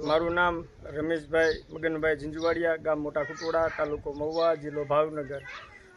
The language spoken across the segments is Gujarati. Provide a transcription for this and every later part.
મારું નામ રમેશભાઈ મગનભાઈ ઝીંઝવાડિયા, ગામ મોટા કુટોડા, તાલુકો મહુવા, જિલ્લો ભાવનગર।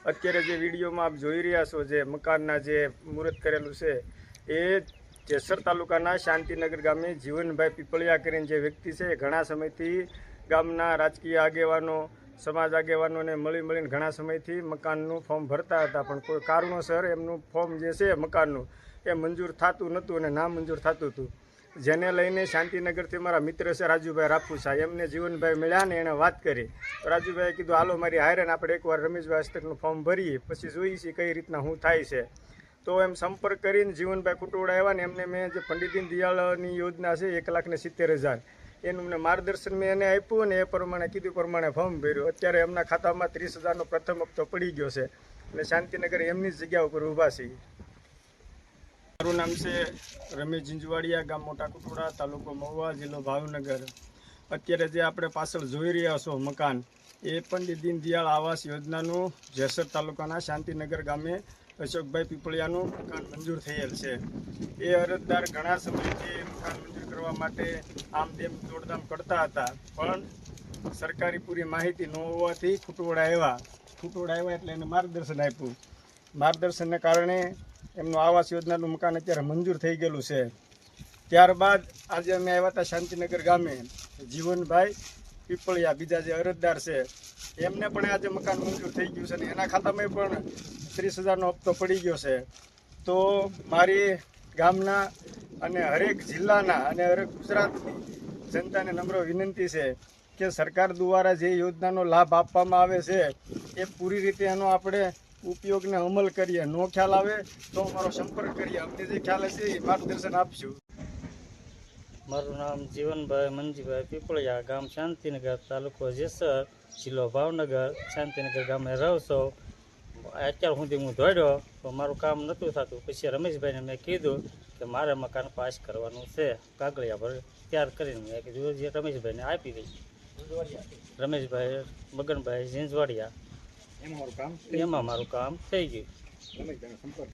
અત્યારે જે વિડીયોમાં આપ જોઈ રહ્યા છો, જે મકાનના જે મુહૂર્ત કરેલું છે, એ જેસર તાલુકાના શાંતિનગર ગામે જીવનભાઈ પીપળિયા કરીને જે વ્યક્તિ છે, એ ઘણા સમયથી ગામના રાજકીય આગેવાનો, સમાજ આગેવાનોને મળીને ઘણા સમયથી મકાનનું ફોર્મ ભરતા હતા, પણ કોઈ કારણોસર એમનું ફોર્મ જે છે મકાનનું એ મંજૂર થતું નહોતું અને ના મંજૂર થતું હતું। જેને લઈને શાંતિનગરથી મારા મિત્ર છે રાજુભાઈ રાફુસા, એમને જીવનભાઈ મળ્યા ને એણે વાત કરી તો રાજુભાઈએ કીધું હાલો મારી હારે ને આપણે એકવાર રમેશભાઈ હસ્તકનું ફોર્મ ભરીએ, પછી જોઈએ છીએ કઈ રીતના શું થાય છે। તો એમ સંપર્ક કરીને જીવનભાઈ કુટોડા આવ્યા ને એમને મેં જે પંડિત દીનદયાળની યોજના છે 1,70,000 એનું મને માર્ગદર્શન મેં એને આપ્યું અને એ પ્રમાણે કીધું પ્રમાણે ફોર્મ ભર્યું। અત્યારે એમના ખાતામાં 30,000નો પ્રથમ હપ્તો પડી ગયો છે અને શાંતિનગર એમની જ જગ્યા ઉપર ઊભા છે। મારું નામ છે રમેશ ઝીંઝવાડિયા, ગામ મોટા કુટોડા, તાલુકો મહુવા, જિલ્લો ભાવનગર। અત્યારે જે આપણે પાછળ જોઈ રહ્યા છો મકાન, એ પંડિત દીનદયાળ આવાસ યોજનાનું જેસર તાલુકાના શાંતિનગર ગામે અશોકભાઈ પીપળિયાનું મકાન મંજૂર થયેલ છે। એ અરજદાર ઘણા સમયથી મકાન મંજૂર કરવા માટે આમ તેમ દોડધામ કરતા હતા, પણ સરકારી પૂરી માહિતી ન હોવાથી કુટોડા આવ્યા એટલે એને માર્ગદર્શન આપ્યું। માર્ગદર્શનને કારણે એમનું આવાસ યોજનાનું મકાન અત્યારે મંજૂર થઈ ગયેલું છે। ત્યારબાદ આજે અમે આવ્યા હતા શાંતિનગર ગામે, જીવનભાઈ પીપળિયા બીજા જે અરજદાર છે એમને પણ આજે મકાન મંજૂર થઈ ગયું છે અને એના ખાતામાં પણ 30,000નો હપ્તો પડી ગયો છે। તો મારી ગામના અને હરેક જિલ્લાના અને હરેક ગુજરાતની જનતાને નમ્ર વિનંતી છે કે સરકાર દ્વારા જે યોજનાનો લાભ આપવામાં આવે છે એ પૂરી રીતે એનો આપણે ઉપયોગને અમલ કરીએ। નો ખ્યાલ આવે તો અમારો સંપર્ક કરીએ, અમને જે ખ્યાલ હશે એ માર્ગદર્શન આપશું। મારું નામ જીવનભાઈ મંજીભાઈ પીપળિયા, ગામ શાંતિનગર, તાલુકો જેસર, જિલ્લો ભાવનગર। શાંતિનગર ગામે રહું છું। અત્યાર સુધી હું દોડ્યો તો મારું કામ નહોતું થતું, પછી રમેશભાઈને મેં કીધું કે મારે મકાન પાસ કરવાનું છે, કાગળિયા ભર તૈયાર કરીને મેં કીધું જે રમેશભાઈને આપી દઈશ। રમેશભાઈ મગનભાઈ ઝીંઝવાડિયા, એમાં મારું કામ થઈ ગયું।